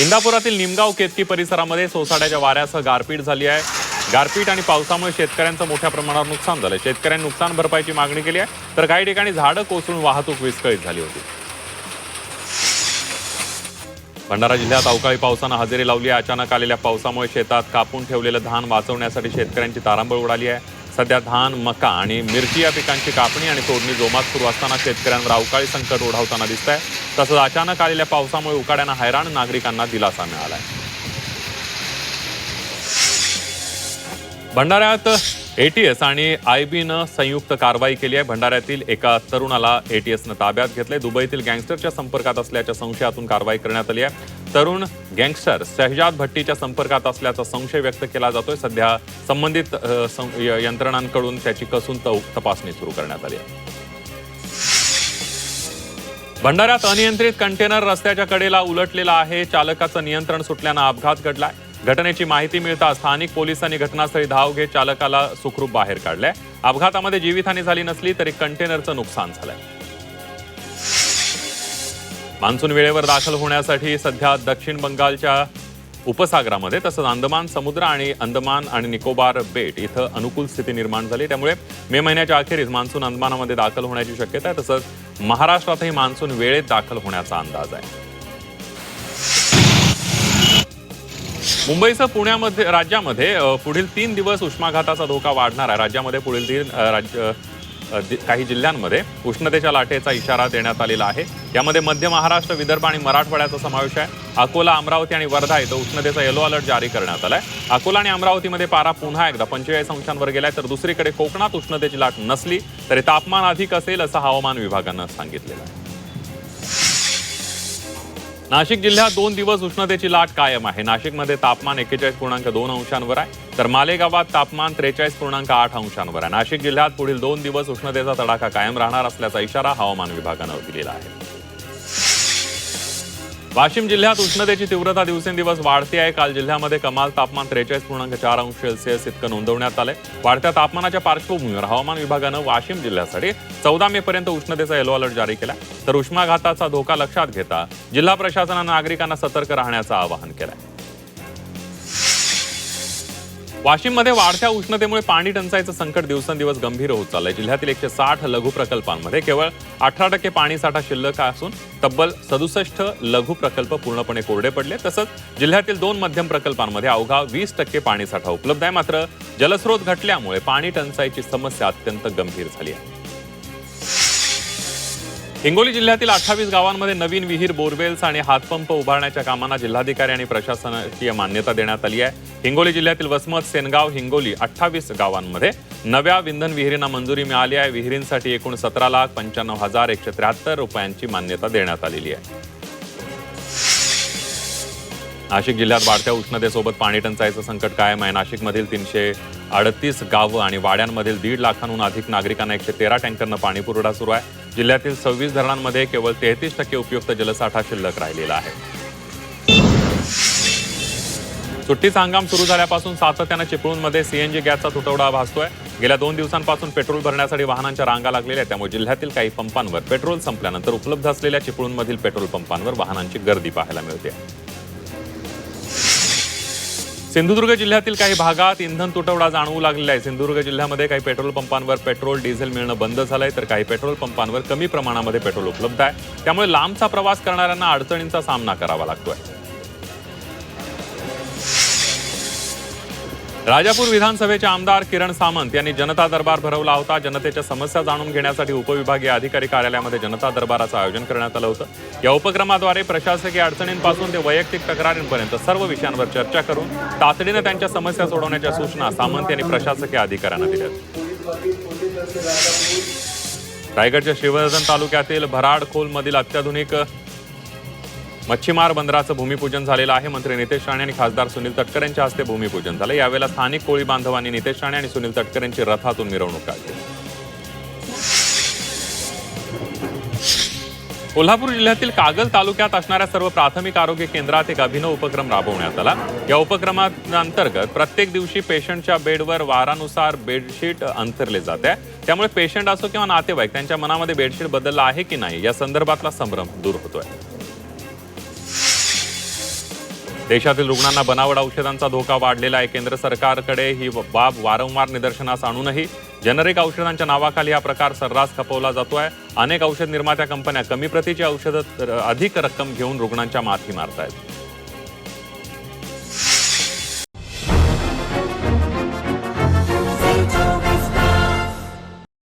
इंदापुरातील निमगाव केतकी परिसरामध्ये सोसाट्याच्या वाऱ्यासह गारपीट झाली आहे। गारपीट आणि पावसामुळे शेतकऱ्यांचं मोठ्या प्रमाणावर नुकसान झालं। शेतकऱ्यांनी नुकसान भरपाईची मागणी केली आहे, तर काही ठिकाणी झाडं कोसळून वाहतूक विस्कळीत झाली होती। भंडारा जिल्ह्यात अवकाळी पावसानं हजेरी लावली आहे। अचानक आलेल्या पावसामुळे शेतात कापून ठेवलेलं धान वाचवण्यासाठी शेतकऱ्यांची तारांबळ उडाली आहे। सध्या धान, मका आणि मिरची या पिकांची कापणी आणि तोडणी जोमात सुरू असताना शेतकऱ्यांवर अवकाळी संकट ओढावताना दिसत आहे। तसंच अचानक आलेल्या पावसामुळे उकाड्यानं हैराण नागरिकांना दिलासा मिळाला आहे। भंडाऱ्यात एटीएस आणि आयबीनं संयुक्त कारवाई केली आहे। भंडाऱ्यातील एका तरुणाला एटीएसनं ताब्यात घेतले। दुबईतील गँगस्टरच्या संपर्कात असल्याच्या संशयातून कारवाई करण्यात आली आहे। तरुण गँगस्टर शहजाद भट्टीच्या संपर्कात असल्याचा संशय व्यक्त केला जातोय। सध्या संबंधित यंत्रणांकडून त्याची कसून तपासणी सुरू करण्यात आली आहे। भंडाऱ्यात अनियंत्रित कंटेनर रस्त्याच्या कडेला उलटलेला आहे। चालकाचं नियंत्रण सुटल्यानं अपघात घडलाय। घटनेची माहिती मिळताच स्थानिक पोलिसांनी घटनास्थळी धाव घेत चालकाला सुखरूप बाहेर काढलंय। अपघातामध्ये जीवितहानी झाली नसली तरी कंटेनरचं नुकसान झालंय। मान्सून वेळेवर दाखल होण्यासाठी सध्या दक्षिण बंगालच्या उपसागरामध्ये तसंच अंदमान समुद्र आणि अंदमान आणि निकोबार बेट इथं अनुकूल स्थिती निर्माण झाली। त्यामुळे मे महिन्याच्या अखेरीस मान्सून अंदमानामध्ये दाखल होण्याची शक्यता आहे। तसंच महाराष्ट्रातही मान्सून वेळेत दाखल होण्याचा अंदाज आहे। मुंबईसह पुण्यामध्ये राज्यामध्ये पुढील 3 दिवस उष्माघाताचा धोका वाढणार आहे। राज्यामध्ये पुढील काही जिल्ह्यांमध्ये उष्णतेच्या लाटेचा इशारा देण्यात आलेला आहे। यामध्ये मध्य महाराष्ट्र, विदर्भ आणि मराठवाड्याचा समावेश आहे। अकोला, अमरावती आणि वर्धा इथं उष्णतेचा येलो अलर्ट जारी करण्यात आलाय। अकोला आणि अमरावतीमध्ये पारा पुन्हा एकदा 45 अंशांवर गेलाय, तर दुसरीकडे कोकणात उष्णतेची लाट नसली तरी तापमान अधिक असेल असं हवामान विभागानं सांगितलेलं आहे। नाशिक जिल्ह्यात 2 दिवस उष्णतेची लाट कायम आहे। नाशिकमध्ये तापमान 41.2 अंशांवर आहे, तर मालेगावात तापमान 43.8 अंशांवर आहे। नाशिक जिल्ह्यात पुढील 2 दिवस उष्णतेचा तडाखा कायम राहणार असल्याचा इशारा हवामान विभागानं दिलेला आहे। वाशिम जिल्ह्यात उष्णतेची तीव्रता दिवसेंदिवस वाढते आहे। काल जिल्ह्यामध्ये कमाल तापमान 43.4 अंश सेल्सिअस इतकं नोंदवण्यात आलंय। वाढत्या तापमानाच्या पार्श्वभूमीवर हवामान विभागानं वाशिम जिल्ह्यासाठी 14 मे पर्यंत उष्णतेचा येलो अलर्ट जारी केला, तर उष्माघाताचा धोका लक्षात घेता जिल्हा प्रशासनानं नागरिकांना सतर्क राहण्याचं आवाहन केलंय। वाशिममध्ये वाढत्या उष्णतेमुळे पाणी टंचाईचं संकट दिवसेंदिवस गंभीर होत चाललंय। जिल्ह्यातील 160 लघु प्रकल्पांमध्ये केवळ 18% पाणीसाठा शिल्लक असून तब्बल 67 लघु प्रकल्प पूर्णपणे कोरडे पडले। तसंच जिल्ह्यातील 2 मध्यम प्रकल्पांमध्ये अवघा 20% पाणीसाठा उपलब्ध आहे। मात्र जलस्रोत घटल्यामुळे पाणी टंचाईची समस्या अत्यंत गंभीर झाली आहे। हिंगोली जिल्ह्यातील 28 गावांमध्ये नवीन विहीर, बोरवेल्स आणि हातपंप उभारण्याच्या कामांना जिल्हाधिकारी आणि प्रशासनाची मान्यता देण्यात आली आहे। हिंगोली जिल्ह्यातील वसमत, सेनगाव, हिंगोली 28 गावांमध्ये नव्या विंधन विहिरींना मंजुरी मिळाली आहे। विहिरींसाठी एकूण 17,95,173 रुपयांची मान्यता देण्यात आलेली आहे। नाशिक जिल्ह्यात वाढत्या उष्णतेसोबत पाणी टंचाईचं संकट कायम आहे। नाशिकमधील 338 गावं आणि वाड्यांमधील 1.5 लाखांहून अधिक नागरिकांना 113 टँकरनं पाणी पुरवठा सुरू आहे। जिल्ह्यातील 26 धरणांमध्ये केवळ 33% उपयुक्त जलसाठा शिल्लक राहिलेला आहे। सुट्टीचा हंगाम सुरू झाल्यापासून सातत्यानं चिपळूणमध्ये सीएनजी गॅसचा तुटवडा भासतोय। गेल्या 2 दिवसांपासून पेट्रोल भरण्यासाठी वाहनांच्या रांगा लागलेल्या आहेत। त्यामुळे जिल्ह्यातील काही पंपांवर पेट्रोल संपल्यानंतर उपलब्ध असलेल्या चिपळूणमधील पेट्रोल पंपांवर वाहनांची गर्दी पाहायला मिळते। सिंधुदुर्ग जिल्ह्यातील काही भागात इंधन तुटवडा जाणवू लागलेला आहे। सिंधुदुर्ग जिल्ह्यामध्ये काही पेट्रोल पंपांवर पेट्रोल, डिझेल मिळणं बंद झालंय, तर काही पेट्रोल पंपांवर कमी प्रमाणामध्ये पेट्रोल उपलब्ध आहे। त्यामुळे लांबचा प्रवास करणाऱ्यांना अडचणींचा सामना करावा लागतोय। राजापूर विधानसभेचे आमदार किरण सामंत यांनी जनता दरबार भरवला होता। जनतेच्या समस्या जाणून घेण्यासाठी उपविभागीय अधिकारी कार्यालयामध्ये जनता दरबाराचं आयोजन करण्यात आलं होतं। या उपक्रमाद्वारे प्रशासकीय अडचणींपासून ते वैयक्तिक तक्रारींपर्यंत सर्व विषयांवर चर्चा करून तातडीनं त्यांच्या समस्या सोडवण्याच्या सूचना सामंत यांनी प्रशासकीय अधिकाऱ्यांना दिल्या। रायगडच्या श्रीवर्धन तालुक्यातील भराडखोलमधील अत्याधुनिक मच्छीमार बंदराचं भूमिपूजन झालेलं आहे। मंत्री नितेश राणे आणि खासदार सुनील तटकरे यांच्या हस्ते भूमिपूजन झालं। यावेळेला स्थानिक कोळी बांधवांनी नितेश राणे आणि सुनील तटकरे यांची रथातून मिरवणूक काढली। कोल्हापूर जिल्ह्यातील कागल तालुक्यात असणाऱ्या सर्व प्राथमिक आरोग्य केंद्रात एक अभिनव उपक्रम राबवण्यात आला। या उपक्रमांतर्गत प्रत्येक दिवशी पेशंटच्या बेडवर वारानुसार बेडशीट अंथरले जाते। त्यामुळे पेशंट असो किंवा नातेवाईक त्यांच्या मनामध्ये बेडशीट बदलला आहे की नाही या संदर्भातला संभ्रम दूर होतोय। देशातील रुग्णांना बनावट औषधांचा धोका वाढलेला आहे. केंद्र सरकारकडे ही बाब वारंवार निदर्शनास आणूनही जेनरिक औषधांच्या नावाखाली हा प्रकार सर्रास खपवला जातोय. अनेक औषध निर्मात्या कंपन्या कमी प्रतीची औषधं अधिक रक्कम घेऊन रुग्णांच्या माथी मारतायत.